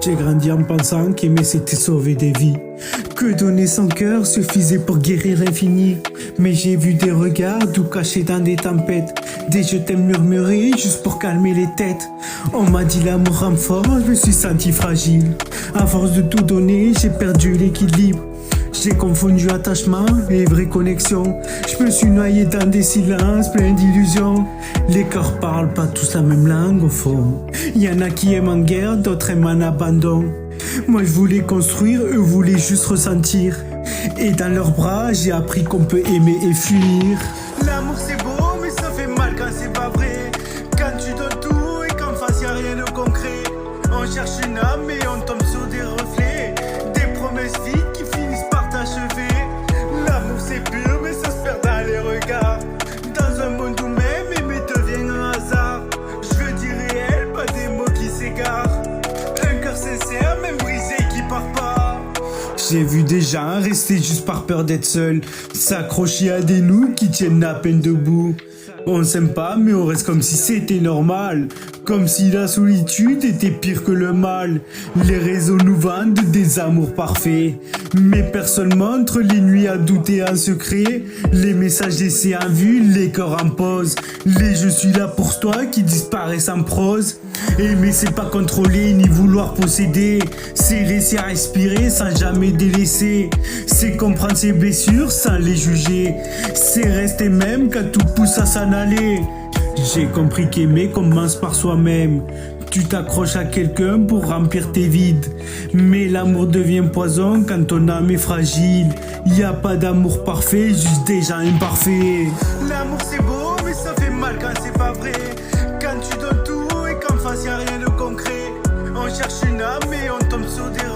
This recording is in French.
J'ai grandi en pensant qu'aimer c'était sauver des vies, que donner son cœur suffisait pour guérir l'infini. Mais j'ai vu des regards tout cachés dans des tempêtes, des je t'aime murmurés juste pour calmer les têtes. On m'a dit l'amour rend fort, je me suis senti fragile. À force de tout donner, j'ai perdu l'équilibre. J'ai confondu attachement et vraie connexion. Je me suis noyé dans des silences pleins d'illusions. Les corps parlent pas tous la même langue au fond. Y en a qui aiment en guerre, d'autres aiment en abandon. Moi je voulais construire, eux voulaient juste ressentir. Et dans leurs bras, j'ai appris qu'on peut aimer et fuir. L'amour c'est beau, mais ça fait mal quand c'est pas vrai. Quand tu donnes tout et qu'en face y'a rien de concret. On cherche une âme et on tombe sur des reflets. Des promesses vides qui finissent par t'achever. L'amour c'est pur, mais ça se perd dans les regards. Dans un monde où même aimer devient un hasard. Je veux dire réel, pas des mots qui s'égarent. Un cœur sincère, même brisé, qui part pas. J'ai vu des gens rester juste par peur d'être seuls, s'accrocher à des loups qui tiennent à peine debout. On s'aime pas mais on reste comme si c'était normal, comme si la solitude était pire que le mal. Les réseaux nous vendent des amours parfaits, mais personne montre les nuits à douter en secret. Les messages laissés en vue, les corps en pause, les je suis là pour toi qui disparaissent en prose. Aimer c'est pas contrôler ni vouloir posséder, c'est laisser respirer sans jamais délaisser. C'est comprendre ses blessures sans les juger, c'est rester même quand tout pousse à s'en aller. J'ai compris qu'aimer commence par soi-même. Tu t'accroches à quelqu'un pour remplir tes vides, mais l'amour devient poison quand ton âme est fragile. Y a pas d'amour parfait, juste des gens imparfaits. L'amour c'est beau mais ça fait mal quand c'est pas vrai. Quand tu donnes tout et qu'en face y'a rien de concret. On cherche une âme et on tombe sur des